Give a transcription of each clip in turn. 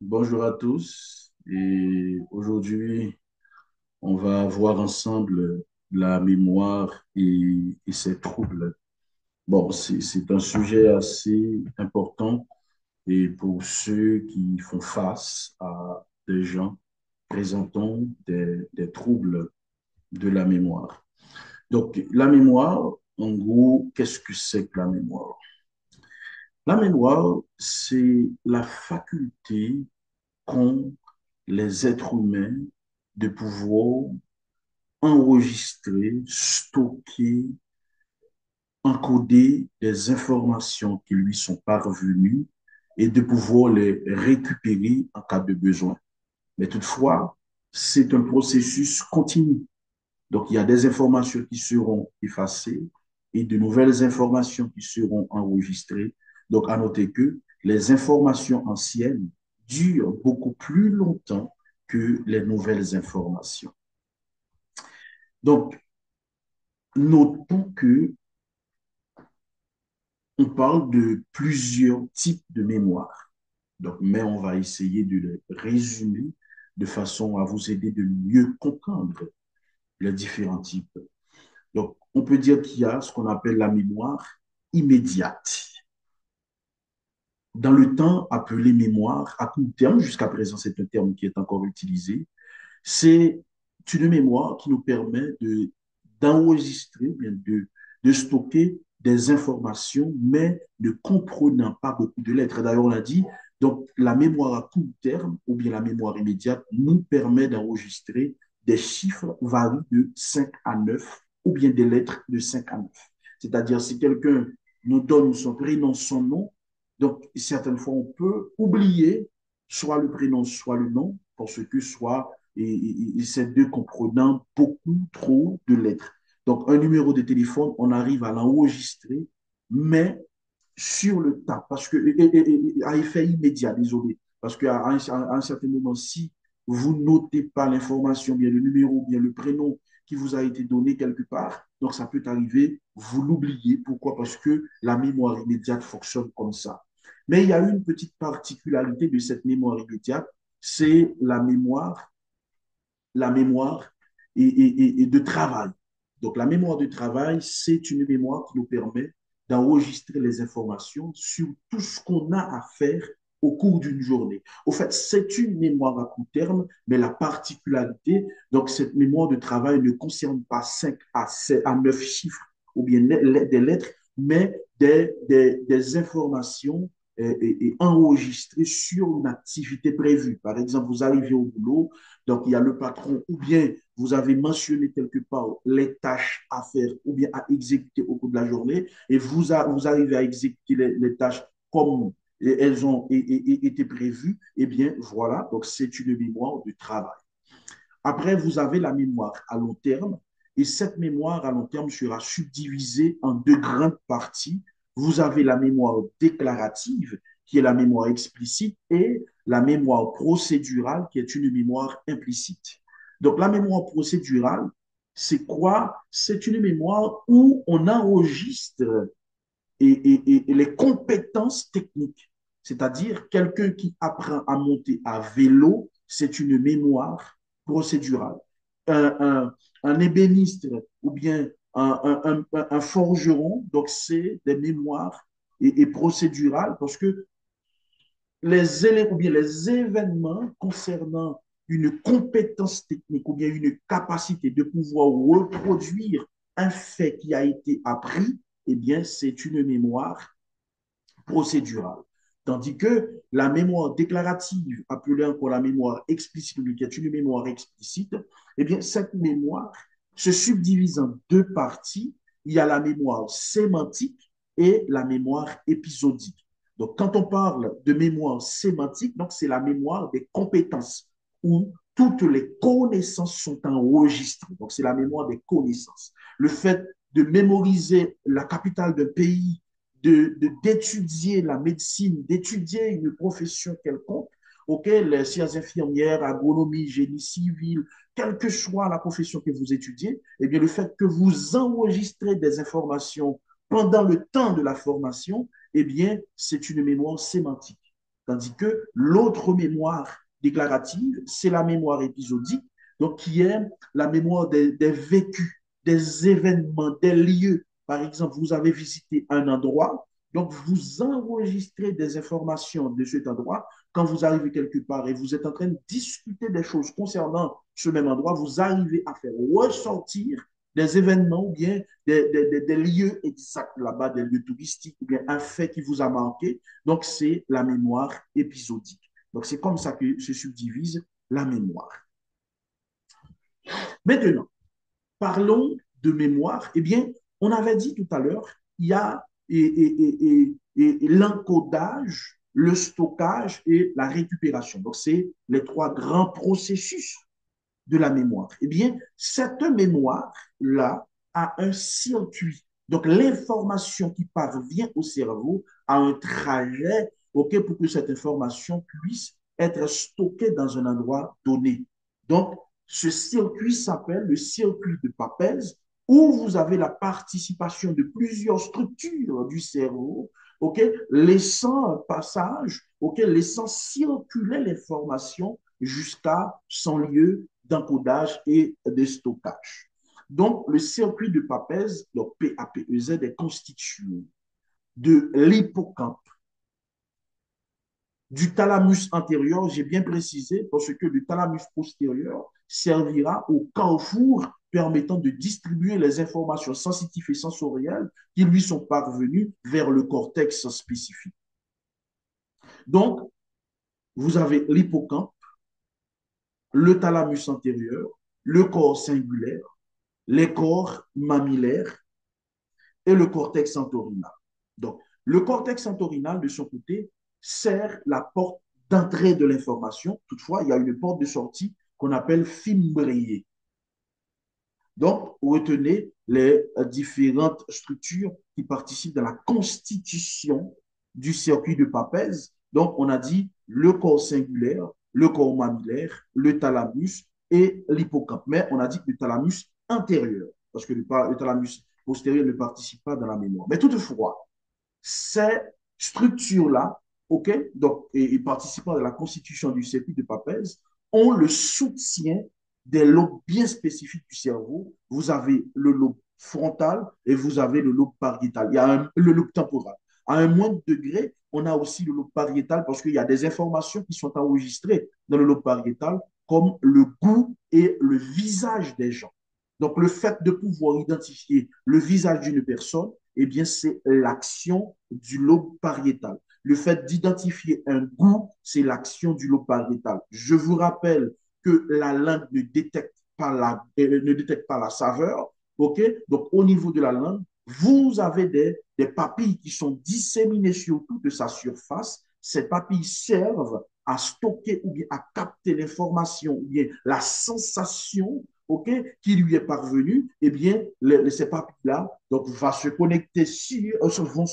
Bonjour à tous et aujourd'hui on va voir ensemble la mémoire et ses troubles. Bon, c'est un sujet assez important et pour ceux qui font face à des gens présentant des troubles de la mémoire. Donc la mémoire, en gros, qu'est-ce que c'est que la mémoire? La mémoire, c'est la faculté qu'ont les êtres humains de pouvoir enregistrer, stocker, encoder des informations qui lui sont parvenues et de pouvoir les récupérer en cas de besoin. Mais toutefois, c'est un processus continu. Donc, il y a des informations qui seront effacées et de nouvelles informations qui seront enregistrées. Donc, à noter que les informations anciennes durent beaucoup plus longtemps que les nouvelles informations. Donc, notons que on parle de plusieurs types de mémoire. Donc, mais on va essayer de les résumer de façon à vous aider de mieux comprendre les différents types. Donc, on peut dire qu'il y a ce qu'on appelle la mémoire immédiate. Dans le temps appelé mémoire à court terme, jusqu'à présent, c'est un terme qui est encore utilisé, c'est une mémoire qui nous permet d'enregistrer, de stocker des informations, mais ne comprenant pas beaucoup de lettres. D'ailleurs, on l'a dit, donc la mémoire à court terme ou bien la mémoire immédiate nous permet d'enregistrer des chiffres variés de 5 à 9 ou bien des lettres de 5 à 9. C'est-à-dire, si quelqu'un nous donne son prénom, son nom, donc certaines fois, on peut oublier soit le prénom, soit le nom, parce que soit et ces deux comprenant beaucoup trop de lettres. Donc, un numéro de téléphone, on arrive à l'enregistrer, mais sur le tas, parce que, à effet immédiat, désolé, parce qu'à un certain moment, si vous notez pas l'information, bien le numéro, bien le prénom qui vous a été donné quelque part, donc ça peut arriver, vous l'oubliez. Pourquoi? Parce que la mémoire immédiate fonctionne comme ça. Mais il y a une petite particularité de cette mémoire immédiate, c'est la mémoire et de travail. Donc, la mémoire de travail, c'est une mémoire qui nous permet d'enregistrer les informations sur tout ce qu'on a à faire au cours d'une journée. Au fait, c'est une mémoire à court terme, mais la particularité, donc cette mémoire de travail ne concerne pas 5 à 9 chiffres ou bien des lettres, mais des informations et enregistrées sur une activité prévue. Par exemple, vous arrivez au boulot, donc, il y a le patron, ou bien vous avez mentionné quelque part les tâches à faire, ou bien à exécuter au cours de la journée, et vous arrivez à exécuter les tâches comme elles ont été prévues, eh bien, voilà, donc c'est une mémoire de travail. Après, vous avez la mémoire à long terme, et cette mémoire à long terme sera subdivisée en deux grandes parties. Vous avez la mémoire déclarative, qui est la mémoire explicite, et la mémoire procédurale, qui est une mémoire implicite. Donc, la mémoire procédurale, c'est quoi? C'est une mémoire où on enregistre et les compétences techniques. C'est-à-dire, quelqu'un qui apprend à monter à vélo, c'est une mémoire procédurale. Un, un, un ébéniste ou bien un forgeron, donc c'est des mémoires et procédurales parce que les éléments ou bien les événements concernant une compétence technique ou bien une capacité de pouvoir reproduire un fait qui a été appris, eh bien, c'est une mémoire procédurale. Tandis que la mémoire déclarative, appelée encore la mémoire explicite, qui est une mémoire explicite, eh bien, cette mémoire se subdivise en deux parties. Il y a la mémoire sémantique et la mémoire épisodique. Donc, quand on parle de mémoire sémantique, donc c'est la mémoire des compétences où toutes les connaissances sont enregistrées. Donc, c'est la mémoire des connaissances. Le fait de mémoriser la capitale d'un pays, d'étudier la médecine, d'étudier une profession quelconque, auquel les sciences infirmières, agronomie, génie civil, quelle que soit la profession que vous étudiez, eh bien, le fait que vous enregistrez des informations pendant le temps de la formation, eh bien, c'est une mémoire sémantique. Tandis que l'autre mémoire déclarative, c'est la mémoire épisodique, donc qui est la mémoire des vécus, des événements, des lieux. Par exemple, vous avez visité un endroit, donc vous enregistrez des informations de cet endroit. Quand vous arrivez quelque part et vous êtes en train de discuter des choses concernant ce même endroit, vous arrivez à faire ressortir des événements ou bien des lieux exacts là-bas, des lieux touristiques ou bien un fait qui vous a marqué. Donc, c'est la mémoire épisodique. Donc, c'est comme ça que se subdivise la mémoire. Maintenant, parlons de mémoire. Eh bien, on avait dit tout à l'heure, il y a l'encodage, le stockage et la récupération. Donc, c'est les trois grands processus de la mémoire. Eh bien, cette mémoire-là a un circuit. Donc, l'information qui parvient au cerveau a un trajet, OK, pour que cette information puisse être stockée dans un endroit donné. Donc, ce circuit s'appelle le circuit de Papez, où vous avez la participation de plusieurs structures du cerveau, OK, laissant un passage, OK, laissant circuler l'information jusqu'à son lieu d'encodage et de stockage. Donc, le circuit de Papez, donc PAPEZ, est constitué de l'hippocampe, du thalamus antérieur, j'ai bien précisé, parce que le thalamus postérieur servira au carrefour permettant de distribuer les informations sensitives et sensorielles qui lui sont parvenues vers le cortex spécifique. Donc, vous avez l'hippocampe, le thalamus antérieur, le corps singulaire, les corps mammillaires et le cortex entorhinal. Donc, le cortex entorhinal, de son côté, sert la porte d'entrée de l'information. Toutefois, il y a une porte de sortie qu'on appelle fimbrier. Donc, retenez les différentes structures qui participent dans la constitution du circuit de Papez. Donc, on a dit le corps singulaire, le corps mammillaire, le thalamus et l'hippocampe. Mais on a dit le thalamus antérieur, parce que le thalamus postérieur ne participe pas dans la mémoire. Mais toutefois, ces structures-là, OK, donc, et participant à la constitution du circuit de Papez, ont le soutien des lobes bien spécifiques du cerveau. Vous avez le lobe frontal et vous avez le lobe pariétal. Il y a le lobe temporal. À un moindre degré, on a aussi le lobe pariétal parce qu'il y a des informations qui sont enregistrées dans le lobe pariétal, comme le goût et le visage des gens. Donc, le fait de pouvoir identifier le visage d'une personne, eh bien, c'est l'action du lobe pariétal. Le fait d'identifier un goût, c'est l'action du lobe pariétal. Je vous rappelle que la langue ne détecte pas la saveur. OK? Donc, au niveau de la langue, vous avez des papilles qui sont disséminées sur toute sa surface. Ces papilles servent à stocker ou bien à capter l'information ou bien la sensation, OK, qui lui est parvenue. Eh bien, ces papilles-là vont se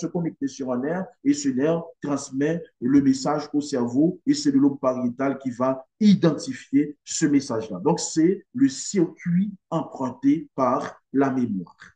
connecter sur un nerf et ce nerf transmet le message au cerveau et c'est le lobe pariétal qui va identifier ce message-là. Donc, c'est le circuit emprunté par la mémoire.